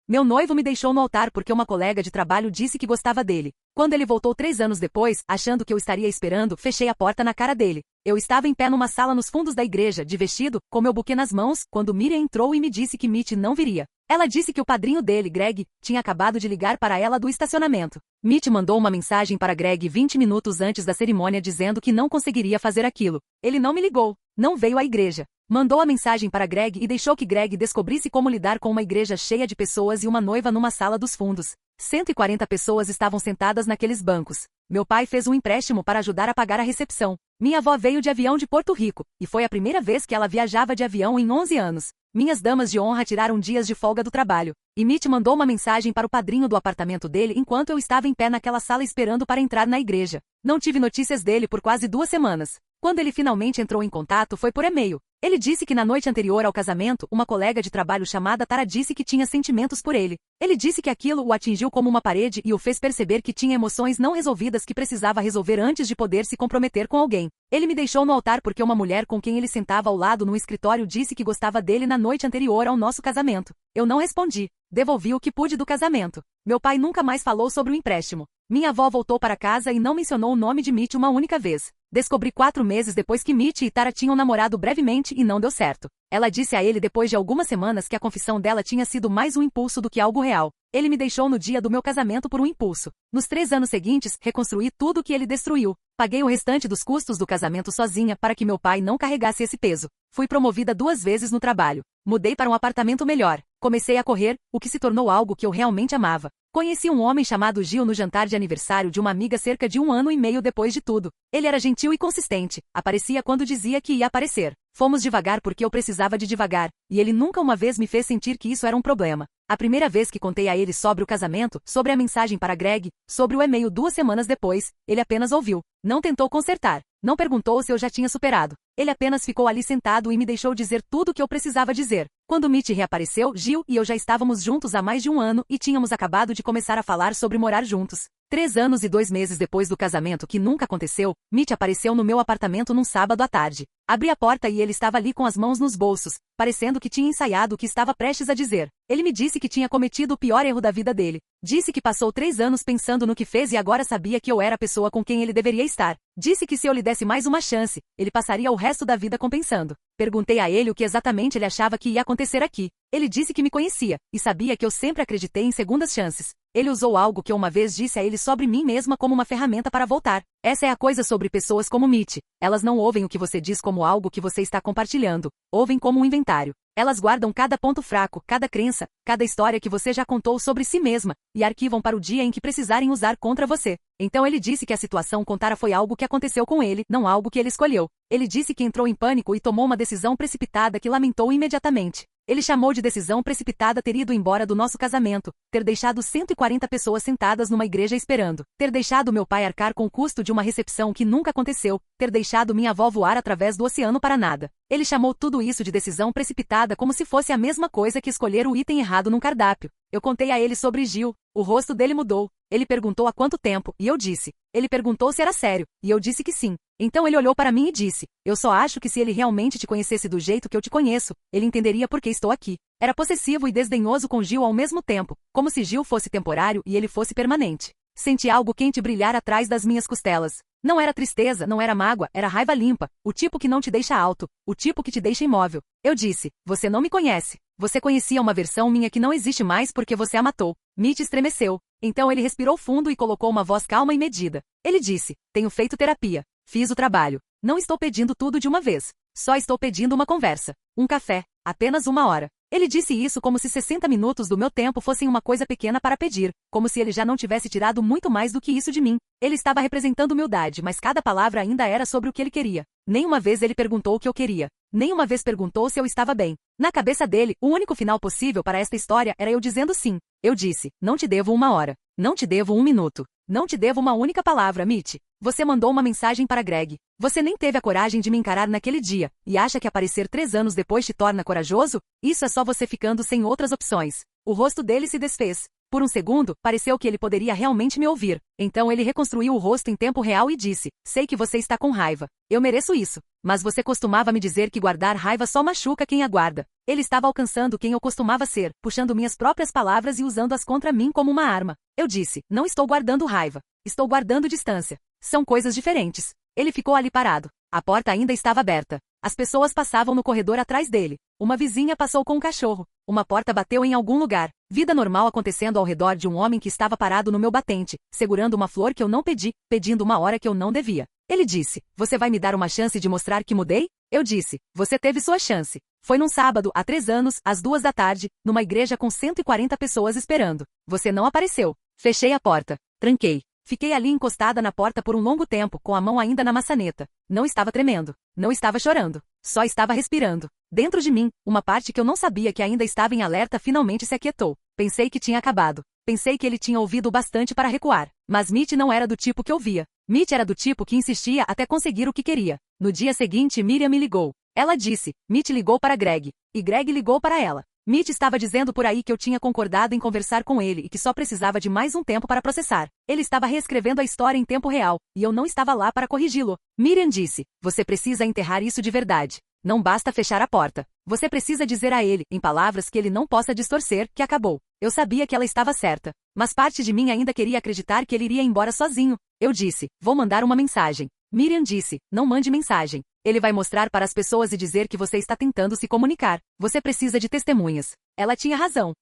Meu noivo me deixou no altar porque uma colega de trabalho disse que gostava dele. Quando ele voltou 3 anos depois, achando que eu estaria esperando, fechei a porta na cara dele. Eu estava em pé numa sala nos fundos da igreja, de vestido, com meu buquê nas mãos, quando Miriam entrou e me disse que Mitch não viria. Ela disse que o padrinho dele, Greg, tinha acabado de ligar para ela do estacionamento. Mitch mandou uma mensagem para Greg 20 minutos antes da cerimônia dizendo que não conseguiria fazer aquilo. Ele não me ligou, não veio à igreja. Mandou a mensagem para Greg e deixou que Greg descobrisse como lidar com uma igreja cheia de pessoas e uma noiva numa sala dos fundos. 140 pessoas estavam sentadas naqueles bancos. Meu pai fez um empréstimo para ajudar a pagar a recepção. Minha avó veio de avião de Porto Rico, e foi a primeira vez que ela viajava de avião em 11 anos. Minhas damas de honra tiraram dias de folga do trabalho. E Mitch mandou uma mensagem para o padrinho do apartamento dele enquanto eu estava em pé naquela sala esperando para entrar na igreja. Não tive notícias dele por quase 2 semanas. Quando ele finalmente entrou em contato foi por e-mail. Ele disse que na noite anterior ao casamento, uma colega de trabalho chamada Tara disse que tinha sentimentos por ele. Ele disse que aquilo o atingiu como uma parede e o fez perceber que tinha emoções não resolvidas que precisava resolver antes de poder se comprometer com alguém. Ele me deixou no altar porque uma mulher com quem ele sentava ao lado no escritório disse que gostava dele na noite anterior ao nosso casamento. Eu não respondi. Devolvi o que pude do casamento. Meu pai nunca mais falou sobre o empréstimo. Minha avó voltou para casa e não mencionou o nome de Mitch uma única vez. Descobri 4 meses depois que Mitch e Tara tinham namorado brevemente e não deu certo. Ela disse a ele depois de algumas semanas que a confissão dela tinha sido mais um impulso do que algo real. Ele me deixou no dia do meu casamento por um impulso. Nos 3 anos seguintes, reconstruí tudo que ele destruiu. Paguei o restante dos custos do casamento sozinha para que meu pai não carregasse esse peso. Fui promovida 2 vezes no trabalho. Mudei para um apartamento melhor. Comecei a correr, o que se tornou algo que eu realmente amava. Conheci um homem chamado Gil no jantar de aniversário de uma amiga cerca de 1 ano e meio depois de tudo. Ele era gentil e consistente. Aparecia quando dizia que ia aparecer. Fomos devagar porque eu precisava de devagar, e ele nunca uma vez me fez sentir que isso era um problema. A primeira vez que contei a ele sobre o casamento, sobre a mensagem para Greg, sobre o e-mail 2 semanas depois, ele apenas ouviu. Não tentou consertar. Não perguntou se eu já tinha superado. Ele apenas ficou ali sentado e me deixou dizer tudo o que eu precisava dizer. Quando Mitch reapareceu, Gil e eu já estávamos juntos há mais de 1 ano e tínhamos acabado de começar a falar sobre morar juntos. 3 anos e 2 meses depois do casamento que nunca aconteceu, Mitch apareceu no meu apartamento num sábado à tarde. Abri a porta e ele estava ali com as mãos nos bolsos, parecendo que tinha ensaiado o que estava prestes a dizer. Ele me disse que tinha cometido o pior erro da vida dele. Disse que passou 3 anos pensando no que fez e agora sabia que eu era a pessoa com quem ele deveria estar. Disse que se eu lhe desse mais uma chance, ele passaria o resto da vida compensando. Perguntei a ele o que exatamente ele achava que ia acontecer aqui. Ele disse que me conhecia, e sabia que eu sempre acreditei em segundas chances. Ele usou algo que eu uma vez disse a ele sobre mim mesma como uma ferramenta para voltar. Essa é a coisa sobre pessoas como Mitch. Elas não ouvem o que você diz como algo que você está compartilhando. Ouvem como um inventário. Elas guardam cada ponto fraco, cada crença, cada história que você já contou sobre si mesma, e arquivam para o dia em que precisarem usar contra você. Então ele disse que a situação com Tara foi algo que aconteceu com ele, não algo que ele escolheu. Ele disse que entrou em pânico e tomou uma decisão precipitada que lamentou imediatamente. Ele chamou de decisão precipitada ter ido embora do nosso casamento, ter deixado 140 pessoas sentadas numa igreja esperando, ter deixado meu pai arcar com o custo de uma recepção que nunca aconteceu, ter deixado minha avó voar através do oceano para nada. Ele chamou tudo isso de decisão precipitada como se fosse a mesma coisa que escolher o item errado num cardápio. Eu contei a ele sobre Gil. O rosto dele mudou. Ele perguntou há quanto tempo, e eu disse. Ele perguntou se era sério, e eu disse que sim. Então ele olhou para mim e disse, eu só acho que se ele realmente te conhecesse do jeito que eu te conheço, ele entenderia por que estou aqui. Era possessivo e desdenhoso com Gil ao mesmo tempo, como se Gil fosse temporário e ele fosse permanente. Senti algo quente brilhar atrás das minhas costelas. Não era tristeza, não era mágoa, era raiva limpa, o tipo que não te deixa alto, o tipo que te deixa imóvel. Eu disse, você não me conhece. Você conhecia uma versão minha que não existe mais porque você a matou. Mitch estremeceu. Então ele respirou fundo e colocou uma voz calma e medida. Ele disse, tenho feito terapia. Fiz o trabalho. Não estou pedindo tudo de uma vez. Só estou pedindo uma conversa. Um café. Apenas 1 hora. Ele disse isso como se 60 minutos do meu tempo fossem uma coisa pequena para pedir, como se ele já não tivesse tirado muito mais do que isso de mim. Ele estava representando humildade, mas cada palavra ainda era sobre o que ele queria. Nenhuma vez ele perguntou o que eu queria. Nenhuma vez perguntou se eu estava bem. Na cabeça dele, o único final possível para esta história era eu dizendo sim. Eu disse, não te devo 1 hora. Não te devo 1 minuto. Não te devo uma única palavra, Mitch. Você mandou uma mensagem para Greg. Você nem teve a coragem de me encarar naquele dia, e acha que aparecer 3 anos depois te torna corajoso? Isso é só você ficando sem outras opções. O rosto dele se desfez. Por um segundo, pareceu que ele poderia realmente me ouvir. Então ele reconstruiu o rosto em tempo real e disse: sei que você está com raiva. Eu mereço isso. Mas você costumava me dizer que guardar raiva só machuca quem a guarda. Ele estava alcançando quem eu costumava ser, puxando minhas próprias palavras e usando-as contra mim como uma arma. Eu disse: não estou guardando raiva. Estou guardando distância. São coisas diferentes. Ele ficou ali parado. A porta ainda estava aberta. As pessoas passavam no corredor atrás dele. Uma vizinha passou com um cachorro. Uma porta bateu em algum lugar. Vida normal acontecendo ao redor de um homem que estava parado no meu batente, segurando uma flor que eu não pedi, pedindo uma hora que eu não devia. Ele disse: você vai me dar uma chance de mostrar que mudei? Eu disse: você teve sua chance. Foi num sábado, há 3 anos, às 2 da tarde, numa igreja com 140 pessoas esperando. Você não apareceu. Fechei a porta. Tranquei. Fiquei ali encostada na porta por um longo tempo, com a mão ainda na maçaneta. Não estava tremendo. Não estava chorando. Só estava respirando. Dentro de mim, uma parte que eu não sabia que ainda estava em alerta finalmente se aquietou. Pensei que tinha acabado. Pensei que ele tinha ouvido o bastante para recuar. Mas Mitch não era do tipo que ouvia. Mitch era do tipo que insistia até conseguir o que queria. No dia seguinte, Miriam me ligou. Ela disse: Mitch ligou para Greg. E Greg ligou para ela. Mitch estava dizendo por aí que eu tinha concordado em conversar com ele e que só precisava de mais um tempo para processar. Ele estava reescrevendo a história em tempo real, e eu não estava lá para corrigi-lo. Miriam disse: você precisa enterrar isso de verdade. Não basta fechar a porta. Você precisa dizer a ele, em palavras que ele não possa distorcer, que acabou. Eu sabia que ela estava certa. Mas parte de mim ainda queria acreditar que ele iria embora sozinho. Eu disse: vou mandar uma mensagem. Miriam disse: não mande mensagem. Ele vai mostrar para as pessoas e dizer que você está tentando se comunicar. Você precisa de testemunhas. Ela tinha razão.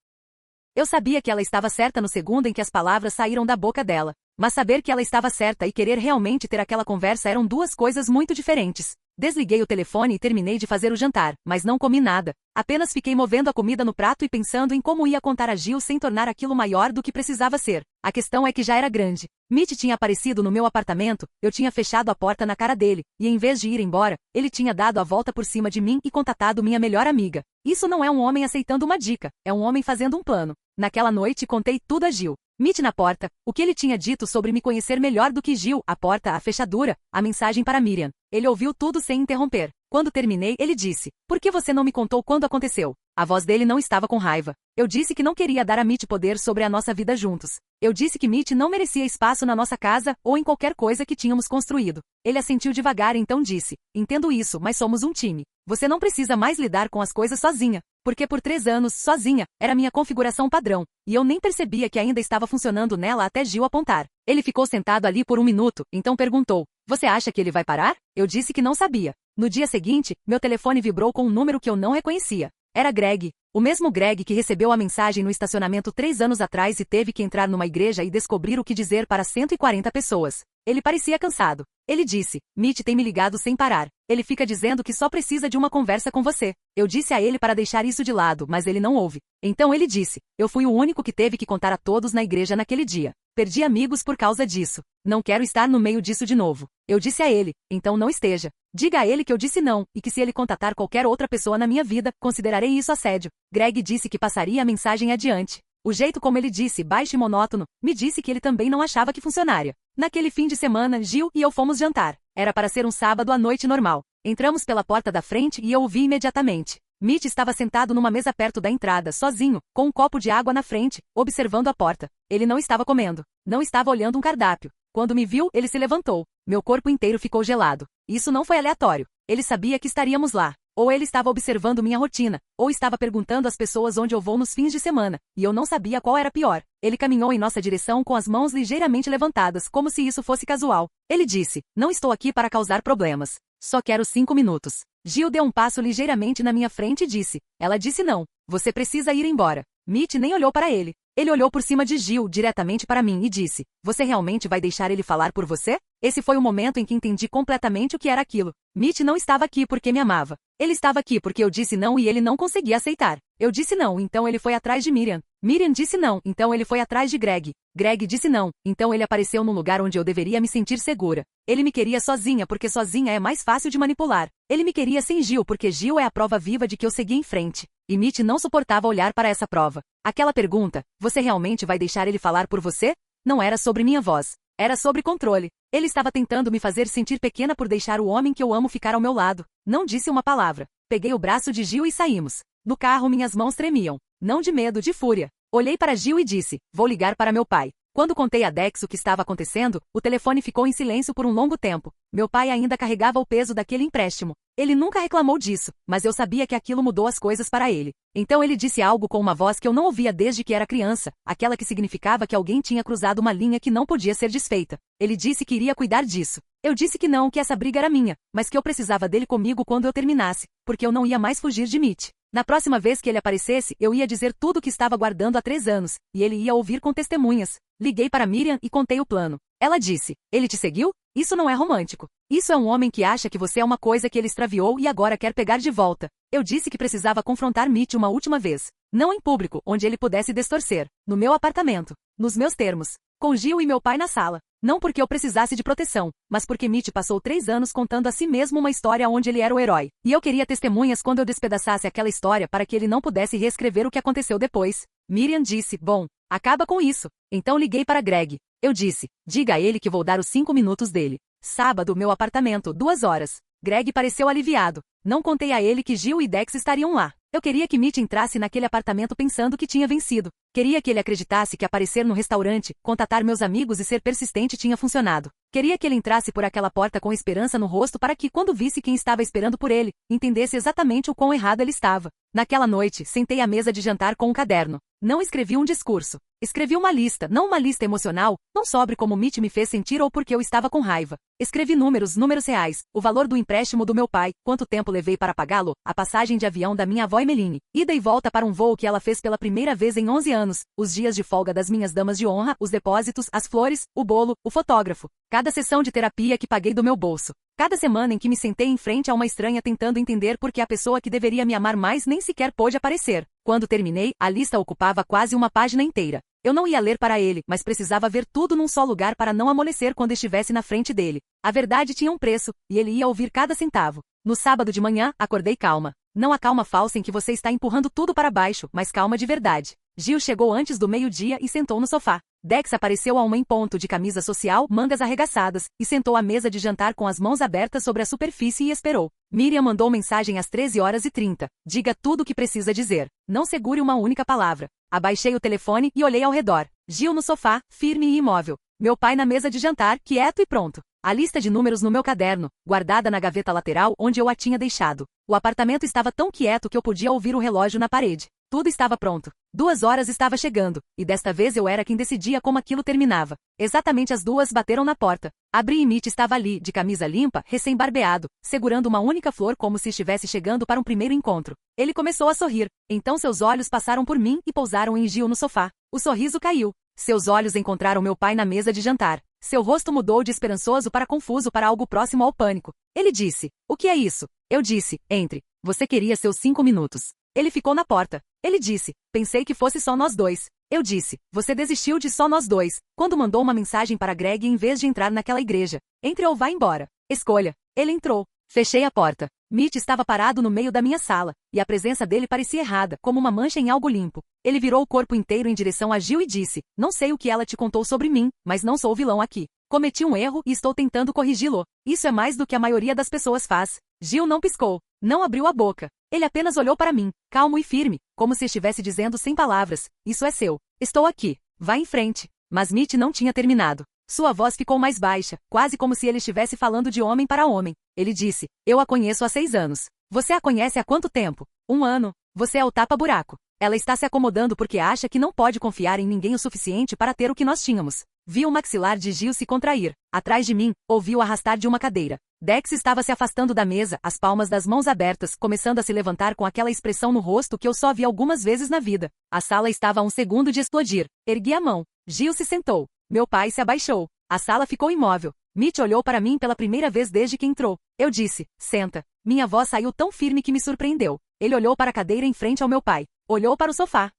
Eu sabia que ela estava certa no segundo em que as palavras saíram da boca dela. Mas saber que ela estava certa e querer realmente ter aquela conversa eram duas coisas muito diferentes. Desliguei o telefone e terminei de fazer o jantar, mas não comi nada. Apenas fiquei movendo a comida no prato e pensando em como ia contar a Jill sem tornar aquilo maior do que precisava ser. A questão é que já era grande. Mitch tinha aparecido no meu apartamento, eu tinha fechado a porta na cara dele, e em vez de ir embora, ele tinha dado a volta por cima de mim e contatado minha melhor amiga. Isso não é um homem aceitando uma dica, é um homem fazendo um plano. Naquela noite contei tudo a Jill. Mitch na porta, o que ele tinha dito sobre me conhecer melhor do que Jill, a porta, a fechadura, a mensagem para Miriam. Ele ouviu tudo sem interromper. Quando terminei, ele disse: por que você não me contou quando aconteceu? A voz dele não estava com raiva. Eu disse que não queria dar a Mitch poder sobre a nossa vida juntos. Eu disse que Mitch não merecia espaço na nossa casa ou em qualquer coisa que tínhamos construído. Ele assentiu devagar e então disse: entendo isso, mas somos um time. Você não precisa mais lidar com as coisas sozinha. Porque por 3 anos, sozinha, era minha configuração padrão, e eu nem percebia que ainda estava funcionando nela até Jill apontar. Ele ficou sentado ali por 1 minuto, então perguntou: você acha que ele vai parar? Eu disse que não sabia. No dia seguinte, meu telefone vibrou com um número que eu não reconhecia. Era Greg, o mesmo Greg que recebeu a mensagem no estacionamento 3 anos atrás e teve que entrar numa igreja e descobrir o que dizer para 140 pessoas. Ele parecia cansado. Ele disse: Mitch tem me ligado sem parar. Ele fica dizendo que só precisa de uma conversa com você. Eu disse a ele para deixar isso de lado, mas ele não ouve. Então ele disse: eu fui o único que teve que contar a todos na igreja naquele dia. Perdi amigos por causa disso. Não quero estar no meio disso de novo. Eu disse a ele: então não esteja. Diga a ele que eu disse não, e que se ele contatar qualquer outra pessoa na minha vida, considerarei isso assédio. Greg disse que passaria a mensagem adiante. O jeito como ele disse, baixo e monótono, me disse que ele também não achava que funcionaria. Naquele fim de semana, Jill e eu fomos jantar. Era para ser um sábado à noite normal. Entramos pela porta da frente e eu o vi imediatamente. Mitch estava sentado numa mesa perto da entrada, sozinho, com um copo de água na frente, observando a porta. Ele não estava comendo. Não estava olhando um cardápio. Quando me viu, ele se levantou. Meu corpo inteiro ficou gelado. Isso não foi aleatório. Ele sabia que estaríamos lá. Ou ele estava observando minha rotina, ou estava perguntando às pessoas onde eu vou nos fins de semana, e eu não sabia qual era pior. Ele caminhou em nossa direção com as mãos ligeiramente levantadas, como se isso fosse casual. Ele disse: não estou aqui para causar problemas. Só quero 5 minutos. Jill deu um passo ligeiramente na minha frente e disse. Ela disse não. Você precisa ir embora. Mitch nem olhou para ele. Ele olhou por cima de Jill diretamente para mim e disse: você realmente vai deixar ele falar por você? Esse foi o momento em que entendi completamente o que era aquilo. Mitch não estava aqui porque me amava. Ele estava aqui porque eu disse não e ele não conseguia aceitar. Eu disse não, então ele foi atrás de Miriam. Miriam disse não, então ele foi atrás de Greg. Greg disse não, então ele apareceu no lugar onde eu deveria me sentir segura. Ele me queria sozinha porque sozinha é mais fácil de manipular. Ele me queria sem Jill porque Jill é a prova viva de que eu segui em frente. E Mitch não suportava olhar para essa prova. Aquela pergunta: você realmente vai deixar ele falar por você? Não era sobre minha voz. Era sobre controle. Ele estava tentando me fazer sentir pequena por deixar o homem que eu amo ficar ao meu lado. Não disse uma palavra. Peguei o braço de Jill e saímos. No carro minhas mãos tremiam. Não de medo, de fúria. Olhei para Gil e disse, vou ligar para meu pai. Quando contei a Dex o que estava acontecendo, o telefone ficou em silêncio por um longo tempo. Meu pai ainda carregava o peso daquele empréstimo. Ele nunca reclamou disso, mas eu sabia que aquilo mudou as coisas para ele. Então ele disse algo com uma voz que eu não ouvia desde que era criança, aquela que significava que alguém tinha cruzado uma linha que não podia ser desfeita. Ele disse que iria cuidar disso. Eu disse que não, que essa briga era minha, mas que eu precisava dele comigo quando eu terminasse, porque eu não ia mais fugir de Mitch. Na próxima vez que ele aparecesse, eu ia dizer tudo o que estava guardando há 3 anos, e ele ia ouvir com testemunhas. Liguei para Miriam e contei o plano. Ela disse, ele te seguiu? Isso não é romântico. Isso é um homem que acha que você é uma coisa que ele extraviou e agora quer pegar de volta. Eu disse que precisava confrontar Mitch uma última vez. Não em público, onde ele pudesse distorcer. No meu apartamento. Nos meus termos. Com Gil e meu pai na sala. Não porque eu precisasse de proteção, mas porque Mitch passou 3 anos contando a si mesmo uma história onde ele era o herói. E eu queria testemunhas quando eu despedaçasse aquela história para que ele não pudesse reescrever o que aconteceu depois. Miriam disse, bom, acaba com isso. Então liguei para Greg. Eu disse, diga a ele que vou dar os 5 minutos dele. Sábado, meu apartamento, 2 horas. Greg pareceu aliviado. Não contei a ele que Gil e Dex estariam lá. Eu queria que Mitch entrasse naquele apartamento pensando que tinha vencido. Queria que ele acreditasse que aparecer no restaurante, contatar meus amigos e ser persistente tinha funcionado. Queria que ele entrasse por aquela porta com esperança no rosto para que, quando visse quem estava esperando por ele, entendesse exatamente o quão errado ele estava. Naquela noite, sentei à mesa de jantar com um caderno. Não escrevi um discurso. Escrevi uma lista, não uma lista emocional, não sobre como Mitch me fez sentir ou porque eu estava com raiva. Escrevi números reais, o valor do empréstimo do meu pai, quanto tempo levei para pagá-lo, a passagem de avião da minha avó Emeline, ida e volta para um voo que ela fez pela primeira vez em 11 anos, os dias de folga das minhas damas de honra, os depósitos, as flores, o bolo, o fotógrafo, cada sessão de terapia que paguei do meu bolso. Cada semana em que me sentei em frente a uma estranha tentando entender por que a pessoa que deveria me amar mais nem sequer pôde aparecer. Quando terminei, a lista ocupava quase uma página inteira. Eu não ia ler para ele, mas precisava ver tudo num só lugar para não amolecer quando estivesse na frente dele. A verdade tinha um preço, e ele ia ouvir cada centavo. No sábado de manhã, acordei calma. Não a calma falsa em que você está empurrando tudo para baixo, mas calma de verdade. Gil chegou antes do meio-dia e sentou no sofá. Dex apareceu a 1 em ponto de camisa social, mangas arregaçadas, e sentou à mesa de jantar com as mãos abertas sobre a superfície e esperou. Miriam mandou mensagem às 13h30. Diga tudo o que precisa dizer. Não segure uma única palavra. Abaixei o telefone e olhei ao redor. Gil no sofá, firme e imóvel. Meu pai na mesa de jantar, quieto e pronto. A lista de números no meu caderno, guardada na gaveta lateral onde eu a tinha deixado. O apartamento estava tão quieto que eu podia ouvir o relógio na parede. Tudo estava pronto. 2 horas estava chegando, e desta vez eu era quem decidia como aquilo terminava. Exatamente as 2 bateram na porta. Abri e Mitch estava ali, de camisa limpa, recém-barbeado, segurando uma única flor como se estivesse chegando para um primeiro encontro. Ele começou a sorrir. Então seus olhos passaram por mim e pousaram em Gil no sofá. O sorriso caiu. Seus olhos encontraram meu pai na mesa de jantar. Seu rosto mudou de esperançoso para confuso para algo próximo ao pânico. Ele disse, o que é isso? Eu disse, entre. Você queria seus 5 minutos. Ele ficou na porta. Ele disse, pensei que fosse só nós 2. Eu disse, você desistiu de só nós 2, quando mandou uma mensagem para Greg em vez de entrar naquela igreja. Entre ou vá embora. Escolha. Ele entrou. Fechei a porta. Mitch estava parado no meio da minha sala, e a presença dele parecia errada, como uma mancha em algo limpo. Ele virou o corpo inteiro em direção a Gil e disse, não sei o que ela te contou sobre mim, mas não sou o vilão aqui. Cometi um erro e estou tentando corrigi-lo. Isso é mais do que a maioria das pessoas faz. Gil não piscou. Não abriu a boca. Ele apenas olhou para mim, calmo e firme, como se estivesse dizendo sem palavras, isso é seu. Estou aqui. Vá em frente. Mas Mitch não tinha terminado. Sua voz ficou mais baixa, quase como se ele estivesse falando de homem para homem. Ele disse, eu a conheço há 6 anos. Você a conhece há quanto tempo? 1 ano. Você é o tapa-buraco. Ela está se acomodando porque acha que não pode confiar em ninguém o suficiente para ter o que nós tínhamos. Vi o maxilar de Gil se contrair. Atrás de mim, ouvi-o arrastar de uma cadeira. Dex estava se afastando da mesa, as palmas das mãos abertas, começando a se levantar com aquela expressão no rosto que eu só vi algumas vezes na vida. A sala estava a 1 segundo de explodir. Ergui a mão. Gil se sentou. Meu pai se abaixou. A sala ficou imóvel. Mitch olhou para mim pela primeira vez desde que entrou. Eu disse, senta. Minha voz saiu tão firme que me surpreendeu. Ele olhou para a cadeira em frente ao meu pai. Olhou para o sofá.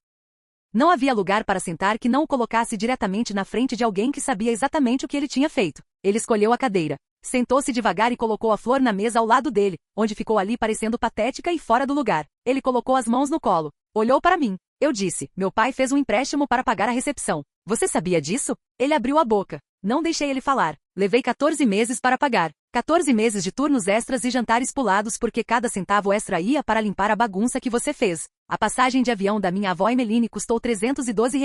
Não havia lugar para sentar que não o colocasse diretamente na frente de alguém que sabia exatamente o que ele tinha feito. Ele escolheu a cadeira. Sentou-se devagar e colocou a flor na mesa ao lado dele, onde ficou ali parecendo patética e fora do lugar. Ele colocou as mãos no colo. Olhou para mim. Eu disse, meu pai fez um empréstimo para pagar a recepção. Você sabia disso? Ele abriu a boca. Não deixei ele falar. Levei 14 meses para pagar. 14 meses de turnos extras e jantares pulados porque cada centavo extra ia para limpar a bagunça que você fez. A passagem de avião da minha avó Emeline custou R$ 312.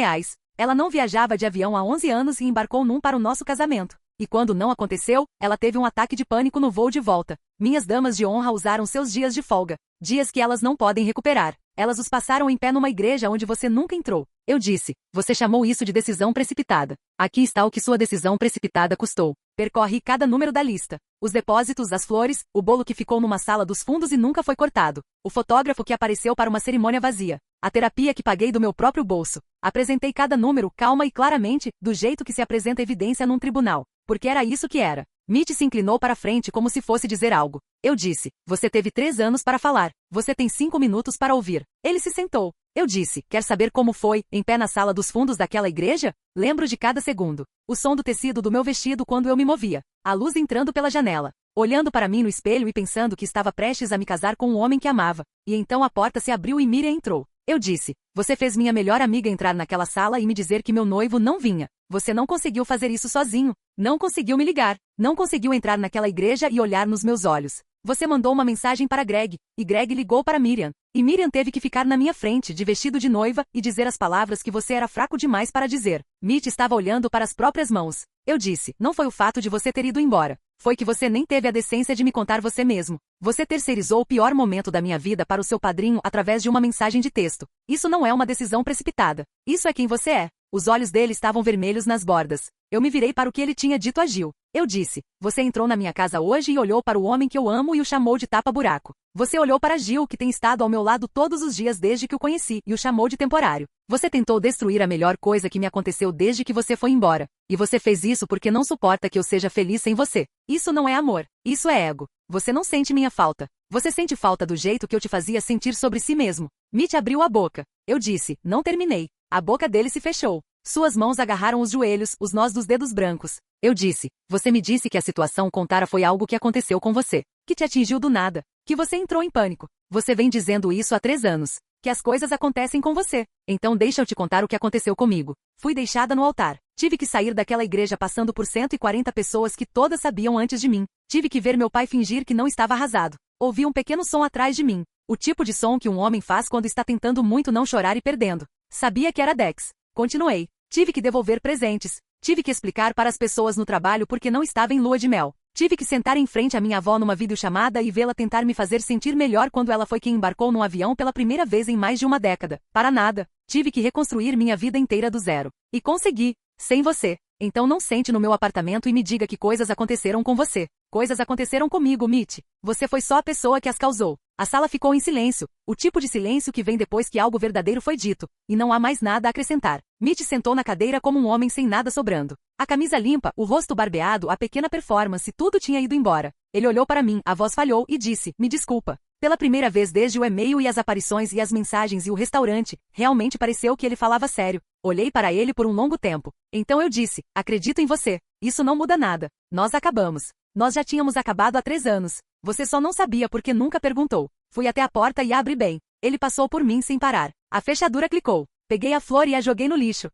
Ela não viajava de avião há 11 anos e embarcou num para o nosso casamento. E quando não aconteceu, ela teve um ataque de pânico no voo de volta. Minhas damas de honra usaram seus dias de folga. Dias que elas não podem recuperar. Elas os passaram em pé numa igreja onde você nunca entrou. Eu disse, você chamou isso de decisão precipitada. Aqui está o que sua decisão precipitada custou. Percorre cada número da lista. Os depósitos, as flores, o bolo que ficou numa sala dos fundos e nunca foi cortado. O fotógrafo que apareceu para uma cerimônia vazia. A terapia que paguei do meu próprio bolso. Apresentei cada número calma e claramente, do jeito que se apresenta evidência num tribunal. Porque era isso que era. Mitch se inclinou para frente como se fosse dizer algo. Eu disse, você teve 3 anos para falar. Você tem 5 minutos para ouvir. Ele se sentou. Eu disse, quer saber como foi, em pé na sala dos fundos daquela igreja? Lembro de cada segundo. O som do tecido do meu vestido quando eu me movia. A luz entrando pela janela. Olhando para mim no espelho e pensando que estava prestes a me casar com um homem que amava. E então a porta se abriu e Miriam entrou. Eu disse, você fez minha melhor amiga entrar naquela sala e me dizer que meu noivo não vinha. Você não conseguiu fazer isso sozinho. Não conseguiu me ligar. Não conseguiu entrar naquela igreja e olhar nos meus olhos. Você mandou uma mensagem para Greg, e Greg ligou para Miriam. E Miriam teve que ficar na minha frente, de vestido de noiva, e dizer as palavras que você era fraco demais para dizer. Mitch estava olhando para as próprias mãos. Eu disse, não foi o fato de você ter ido embora. Foi que você nem teve a decência de me contar você mesmo. Você terceirizou o pior momento da minha vida para o seu padrinho através de uma mensagem de texto. Isso não é uma decisão precipitada. Isso é quem você é. Os olhos dele estavam vermelhos nas bordas. Eu me virei para o que ele tinha dito a Gil. Eu disse, você entrou na minha casa hoje e olhou para o homem que eu amo e o chamou de tapa-buraco. Você olhou para Gil, que tem estado ao meu lado todos os dias desde que o conheci, e o chamou de temporário. Você tentou destruir a melhor coisa que me aconteceu desde que você foi embora. E você fez isso porque não suporta que eu seja feliz sem você. Isso não é amor. Isso é ego. Você não sente minha falta. Você sente falta do jeito que eu te fazia sentir sobre si mesmo. Mitch abriu a boca. Eu disse, não terminei. A boca dele se fechou. Suas mãos agarraram os joelhos, os nós dos dedos brancos. Eu disse, você me disse que a situação com Tara foi algo que aconteceu com você. Que te atingiu do nada. Que você entrou em pânico. Você vem dizendo isso há 3 anos. Que as coisas acontecem com você. Então deixa eu te contar o que aconteceu comigo. Fui deixada no altar. Tive que sair daquela igreja passando por 140 pessoas que todas sabiam antes de mim. Tive que ver meu pai fingir que não estava arrasado. Ouvi um pequeno som atrás de mim. O tipo de som que um homem faz quando está tentando muito não chorar e perdendo. Sabia que era Dex. Continuei. Tive que devolver presentes. Tive que explicar para as pessoas no trabalho porque não estava em lua de mel. Tive que sentar em frente à minha avó numa videochamada e vê-la tentar me fazer sentir melhor quando ela foi quem embarcou num avião pela primeira vez em mais de uma década. Para nada. Tive que reconstruir minha vida inteira do zero. E consegui. Sem você. Então não sente no meu apartamento e me diga que coisas aconteceram com você. Coisas aconteceram comigo, Mitch. Você foi só a pessoa que as causou. A sala ficou em silêncio. O tipo de silêncio que vem depois que algo verdadeiro foi dito. E não há mais nada a acrescentar. Mitch sentou na cadeira como um homem sem nada sobrando. A camisa limpa, o rosto barbeado, a pequena performance, tudo tinha ido embora. Ele olhou para mim, a voz falhou e disse, me desculpa. Pela primeira vez desde o e-mail e as aparições e as mensagens e o restaurante, realmente pareceu que ele falava sério. Olhei para ele por um longo tempo. Então eu disse, acredito em você. Isso não muda nada. Nós acabamos. Nós já tínhamos acabado há 3 anos. Você só não sabia porque nunca perguntou. Fui até a porta e abri bem. Ele passou por mim sem parar. A fechadura clicou. Peguei a flor e a joguei no lixo.